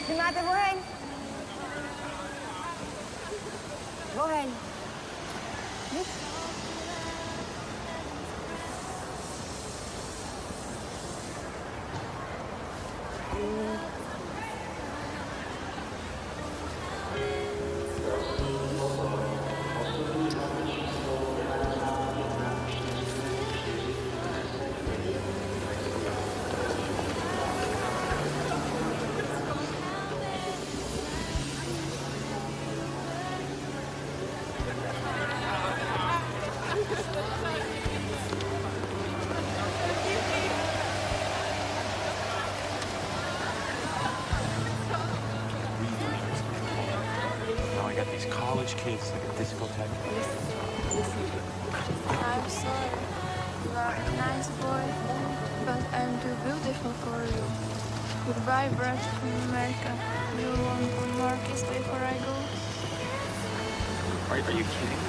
Filmate, Bohen. Bohen. Niet? Now I got these college kids like a discotheque. I'm sorry. You are a nice boy, but I'm too beautiful for you. Goodbye, Brad from America. You want one more kiss before I go? Are you kidding?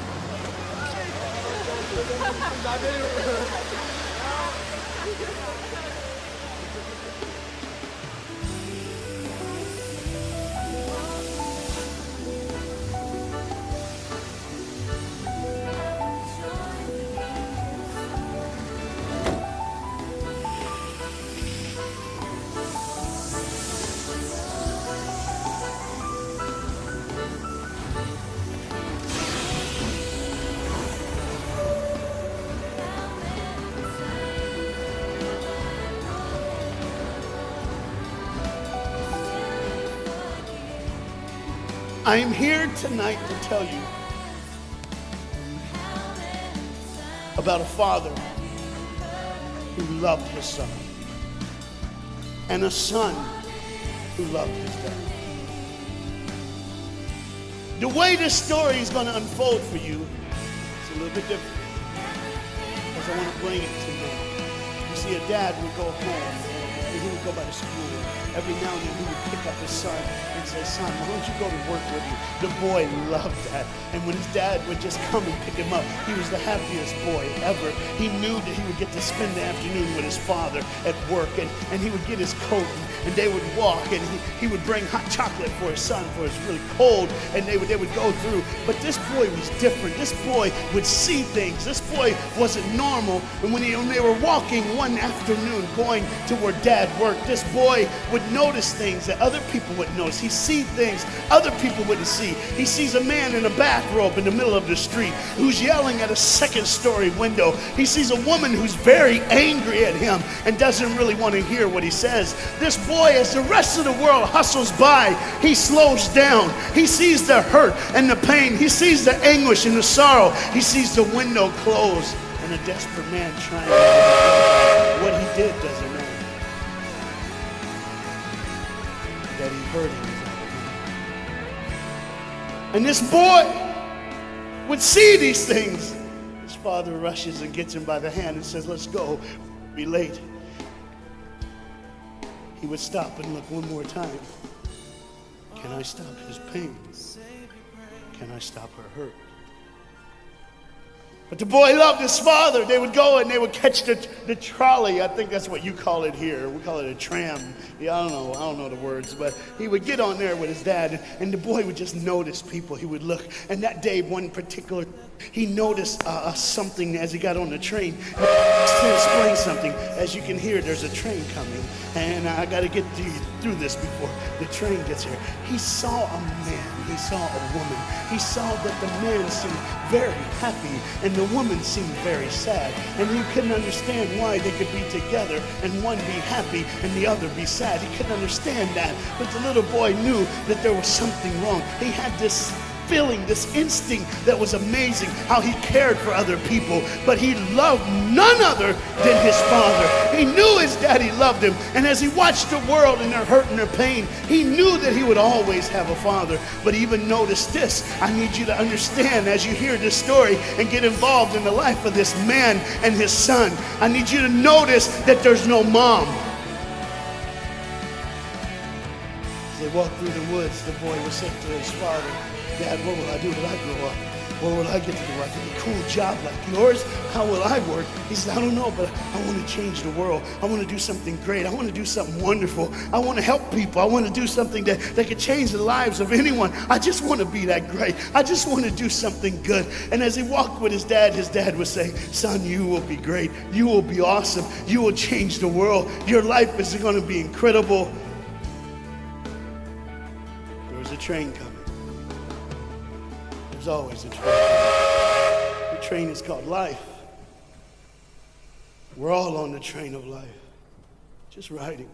I am here tonight to tell you about a father who loved his son and a son who loved his dad. The way this story is going to unfold for you is a little bit different, because I want to bring it to you. You see, a dad would go home and he would go by the school. Every now and then he would pick up his son and say, "Son, why don't you go to work with me?" The boy loved that. And when his dad would just come and pick him up, he was the happiest boy ever. He knew that he would get to spend the afternoon with his father at work, and he would get his coat and they would walk, and he would bring hot chocolate for his son, for it's really cold, and they would go through. But this boy was different. This boy would see things. This boy wasn't normal. And when they were walking one afternoon going to where dad worked, this boy would notice things that other people wouldn't notice. He see things other people wouldn't see. He sees a man in a bathrobe in the middle of the street who's yelling at a second-story window. He sees a woman who's very angry at him and doesn't really want to hear what he says. This boy, as the rest of the world hustles by, he slows down. He sees the hurt and the pain. He sees the anguish and the sorrow. He sees the window close and a desperate man trying to what he did doesn't matter. That he hurt him. And this boy would see these things. His father rushes and gets him by the hand and says, "Let's go, we'll be late." He would stop and look one more time. Can I stop his pain? Can I stop her hurt? But the boy loved his father. They would go and they would catch the trolley. I think that's what you call it here. We call it a tram. Yeah, I don't know the words, but he would get on there with his dad, and the boy would just notice people. He would look, and that day, one particular, he noticed something as he got on the train. To explain something, as you can hear, there's a train coming, and I got to get through this before the train gets here. He saw a man. He saw a woman. He saw that the man seemed very happy, and the woman seemed very sad, and he couldn't understand why they could be together and one be happy and the other be sad. He couldn't understand that, but the little boy knew that there was something wrong. He had this feeling, this instinct that was amazing, how he cared for other people, but he loved none other than his father. He knew his daddy loved him, and as he watched the world and their hurt and their pain, he knew that he would always have a father. But even notice this, I need you to understand as you hear this story and get involved in the life of this man and his son, I need you to notice that there's no mom. As they walked through the woods, the boy was saying to his father, Dad, what will I do when I grow up? What will I get to do? I get a cool job like yours? How will I work? He said, I don't know, but I want to change the world. I want to do something great. I want to do something wonderful. I want to help people. I want to do something that could change the lives of anyone. I just want to be that great. I just want to do something good. And as he walked with his dad was saying, son, you will be great. You will be awesome. You will change the world. Your life is going to be incredible. There was a train coming. There's always a train. The train is called life. We're all on the train of life, just riding.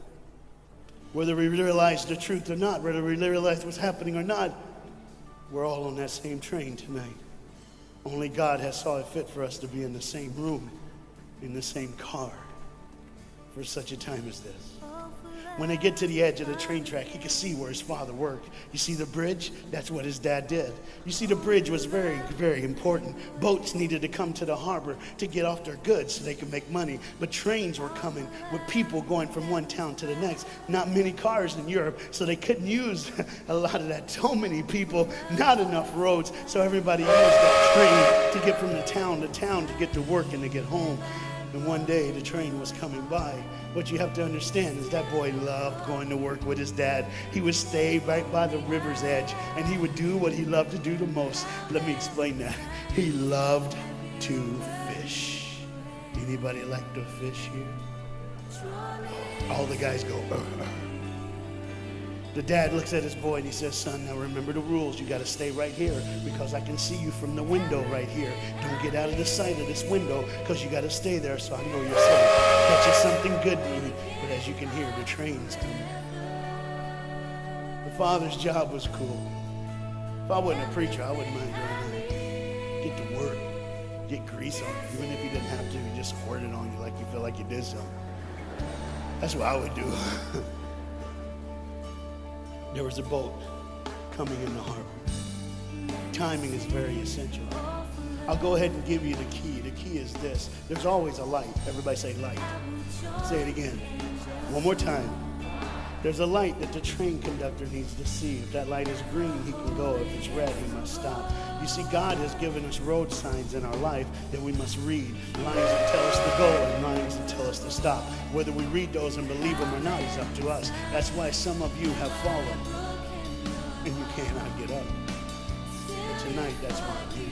Whether we realize the truth or not, whether we realize what's happening or not, we're all on that same train tonight. Only God has saw it fit for us to be in the same room, in the same car, for such a time as this. When they get to the edge of the train track, he could see where his father worked. You see the bridge? That's what his dad did. You see, the bridge was very, very important. Boats needed to come to the harbor to get off their goods so they could make money. But trains were coming with people going from one town to the next. Not many cars in Europe, so they couldn't use a lot of that. So many people, not enough roads, so everybody used that train to get from the town to town to get to work and to get home. And one day the train was coming by. What you have to understand is that boy loved going to work with his dad. He would stay right by the river's edge, and he would do what he loved to do the most. Let me explain that. He loved to fish. Anybody like to fish here? All the guys go, The dad looks at his boy and he says, son, now remember the rules. You got to stay right here because I can see you from the window right here. Don't get out of the sight of this window because you got to stay there so I know you're safe. That's just something good to me. But as you can hear, the train's coming. The father's job was cool. If I wasn't a preacher, I wouldn't mind going out. Get to work. Get grease on you. Even if you didn't have to, you just squirt it on you like you feel like you did something. That's what I would do. There was a boat coming in the harbor. Timing is very essential. I'll go ahead and give you the key. The key is this. There's always a light. Everybody say light. Say it again. One more time. There's a light that the train conductor needs to see. If that light is green, he can go. If it's red, he must stop. You see, God has given us road signs in our life that we must read. Lines that tell us to go and lines that tell us to stop. Whether we read those and believe them or not is up to us. That's why some of you have fallen and you cannot get up. But tonight, that's why I'm here.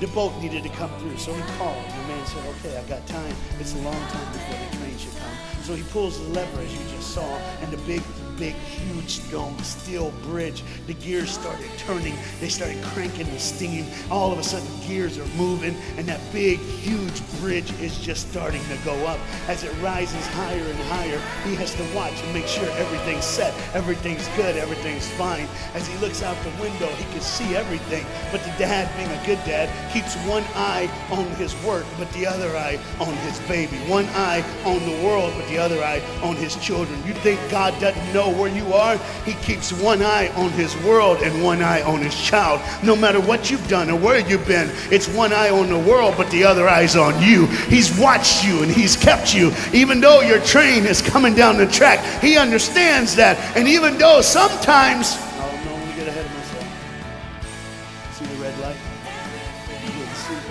The boat needed to come through, so he called. The man said, okay, I got time. It's a long time before the train should come. So he pulls the lever, as you just saw, and the big, huge steel bridge, the gears started turning. They started cranking the steam. All of a sudden, gears are moving, and that big, huge bridge is just starting to go up. As it rises higher and higher, he has to watch and make sure everything's set, everything's good, everything's fine. As he looks out the window, he can see everything, but the dad, being a good dad, keeps one eye on his work, but the other eye on his baby. One eye on the world, but the other eye on his children. You think God doesn't know where you are? He keeps one eye on his world and one eye on his child. No matter what you've done or where you've been, it's one eye on the world, but the other eye's on you. He's watched you and he's kept you. Even though your train is coming down the track, he understands that. And even though sometimes, I don't know when to get ahead of myself. See the red light? You didn't see it.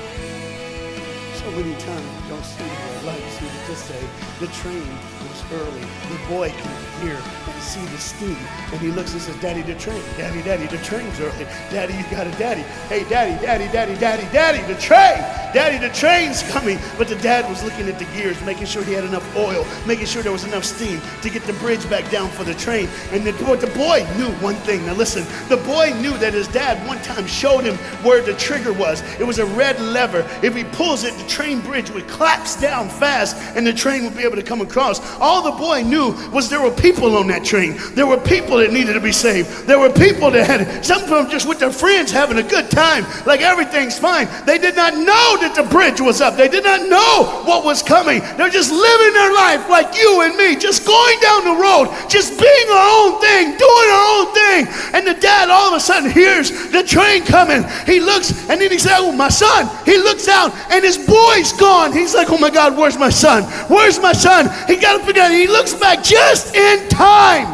So many times you don't see the red light. See, just say the train was early. The boy can hear and see the steam. And he looks and says, Daddy, the train. Daddy, the train's early. Daddy, you got a daddy. Hey, Daddy, the train. Daddy, the train's coming. But the dad was looking at the gears, making sure he had enough oil, making sure there was enough steam to get the bridge back down for the train. And the boy knew one thing. Now listen, the boy knew that his dad one time showed him where the trigger was. It was a red lever. If he pulls it, the train bridge would collapse down fast, and and the train would be able to come across. All the boy knew was there were people on that train. There were people that needed to be saved. There were people that had, some of them just with their friends having a good time, like everything's fine. They did not know that the bridge was up. They did not know what was coming. They're just living their life like you and me, just going down the road, just being our own thing, doing our own thing. And the dad all of a sudden hears the train coming. He looks, and then he said, oh, my son. He looks out, and his boy's gone. He's like, oh my God, where's my son? Where's my son? He got to figure out. He looks back just in time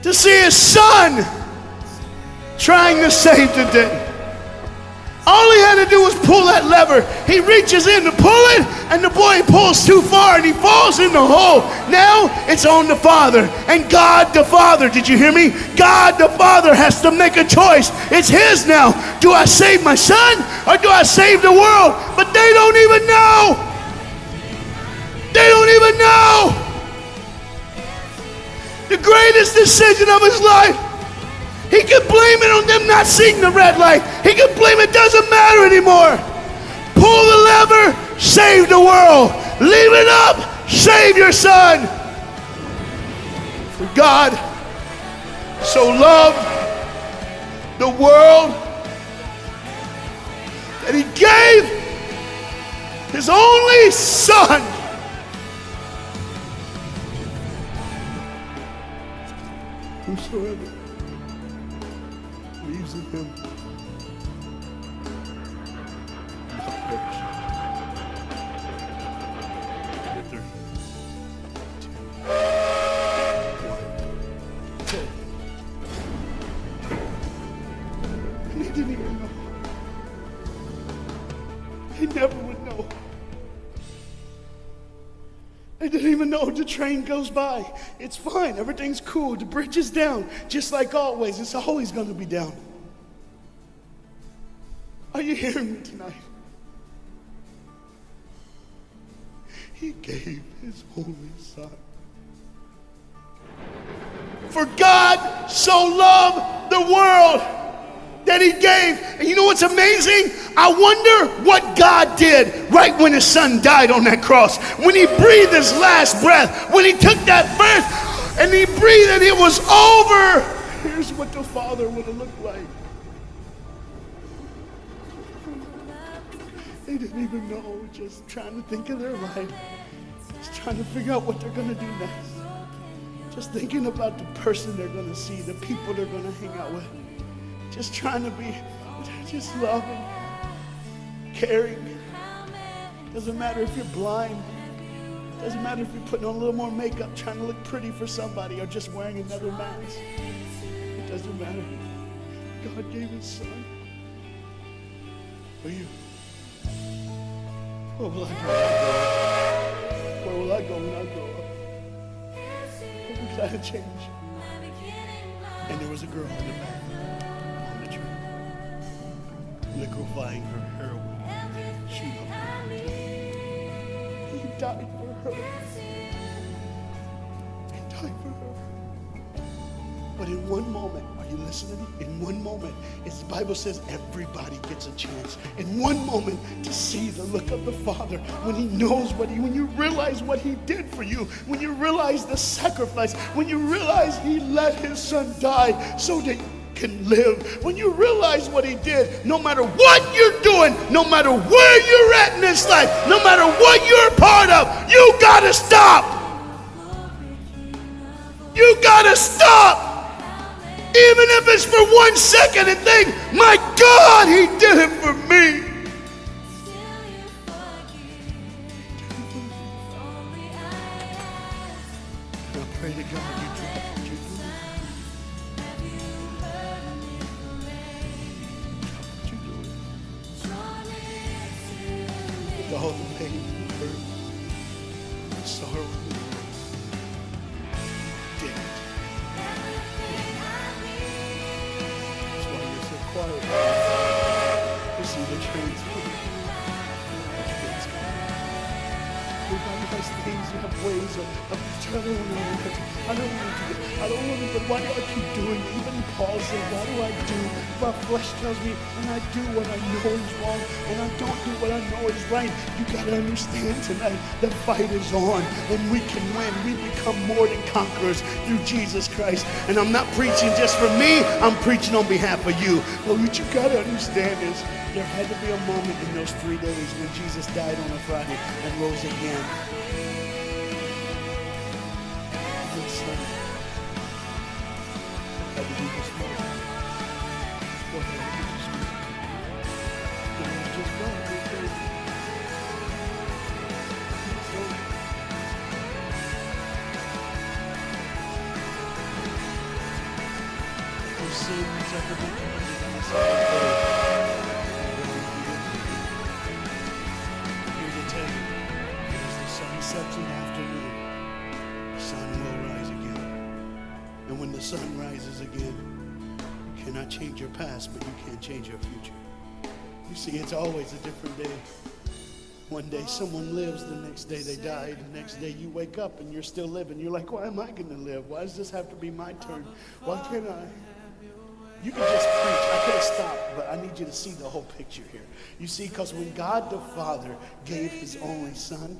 to see his son trying to save the day. All he had to do was pull that lever. He reaches in to pull it, and the boy pulls too far, and he falls in the hole. Now it's on the father. And God the Father, did you hear me? God the Father has to make a choice. It's his now. Do I save my son, or do I save the world? But they don't even know. They don't even know. The greatest decision of his life. He could blame it on them not seeing the red light. He could blame it doesn't matter anymore. Pull the lever, save the world. Leave it up, save your son. For God so loved the world that he gave his only son. Whosoever believes in him will not perish. Number 3, 2, 1, 10. And he didn't even know. He never would know. They didn't even know the train goes by. It's fine. Everything's cool. The bridge is down. Just like always. It's always going to be down. Are you hearing me tonight? He gave his only son. For God so loved the world that he gave. And you know what's amazing? I wonder what God did right when his son died on that cross. When he breathed his last breath. When he took that breath and he breathed and it was over. Here's what the Father would have looked like. They didn't even know, just trying to think of their life. Just trying to figure out what they're going to do next. Just thinking about the person they're going to see, the people they're going to hang out with. Just trying to be, just loving, caring. Doesn't matter if you're blind. Doesn't matter if you're putting on a little more makeup, trying to look pretty for somebody, or just wearing another mask. It doesn't matter. God gave his son for you. Where will I go? Where will I go when I grow up? What was that change? And there was a girl in the back. Liquefying her heroin, shooting up her. He died for her. He died for her. But in one moment, are you listening? In one moment, as the Bible says, everybody gets a chance. In one moment, to see the look of the Father when he knows when you realize what he did for you, when you realize the sacrifice, when you realize he let his son die so that can live, when you realize what he did, no matter what you're doing, no matter where you're at in this life, no matter what you're a part of, you gotta stop. You gotta stop. Even if it's for 1 second, and think, my God, he did it for me. I pray to God you drop what you're doing. All the pain, the hurt, the sorrow, did it. That's why you're so quiet. You see the trains coming. The trains coming. We have those things, we have ways of I don't want to, I don't want to, but why do I keep doing it? Even Paul said, why do I do? My flesh tells me, and I do what I know is wrong, and I don't do what I know is right. You got to understand tonight, the fight is on, and we can win. We become more than conquerors through Jesus Christ. And I'm not preaching just for me, I'm preaching on behalf of you. But what you got to understand is, there had to be a moment in those 3 days when Jesus died on a Friday and rose again. And Sunday had to be this moment. Go ahead, look at this moment. And it was just God, it was crazy. So, those sins have to be committed on the Sabbath day. Sets in the afternoon, the sun will rise again. And when the sun rises again, you cannot change your past, but you can change your future. You see, it's always a different day. One day someone lives, the next day they die, the next day you wake up and you're still living. You're like, why am I going to live? Why does this have to be my turn? Why can't I? You can just preach. I could have stopped, but I need you to see the whole picture here. You see, because when God the Father gave his only son,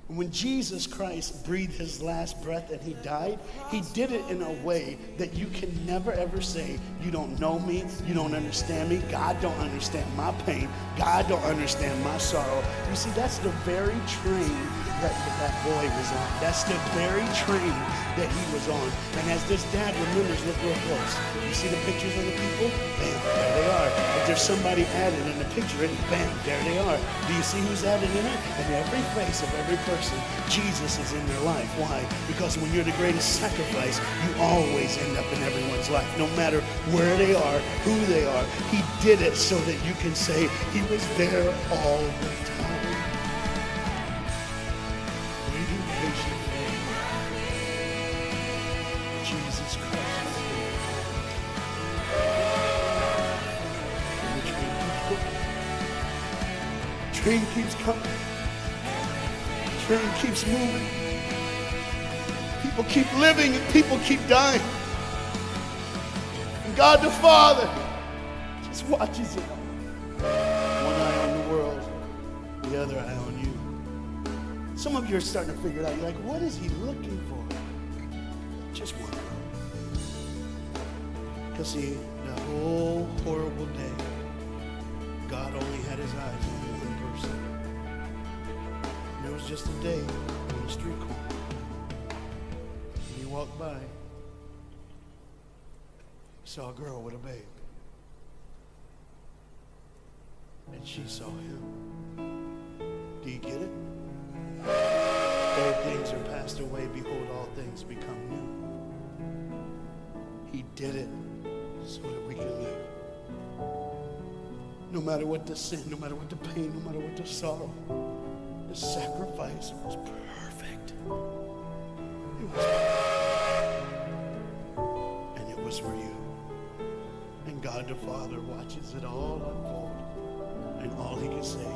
when Jesus Christ breathed his last breath and he died, he did it in a way that you can never ever say, you don't know me, you don't understand me, God don't understand my pain, God don't understand my sorrow. You see, that's the very train that boy was on. That's the very train that he was on. And as this dad remembers, look real close. You see the pictures of the people? Bam, there they are. If there's somebody added in the picture, bam, there they are. Do you see who's added in it? And every face of every person, Jesus is in their life. Why? Because when you're the greatest sacrifice, you always end up in everyone's life. No matter where they are, who they are, he did it so that you can say he was there all the time. Waiting patiently. Jesus Christ. And the train keeps coming. Train keeps moving. People keep living and people keep dying. And God the Father just watches it. One eye on the world, the other eye on you. Some of you are starting to figure it out. You're like, what is he looking for? Just one girl. Because see, the whole horrible day, God only had his eyes on one person. And it was just a day on the street corner. And he walked by, saw a girl with a babe. And she saw him. Do you get it? Old things are passed away. Behold, all things become new. He did it so that we can live. No matter what the sin, no matter what the pain, no matter what the sorrow, the sacrifice was perfect. It was perfect. And it was for you. And God the Father watches it all unfold. And all he can say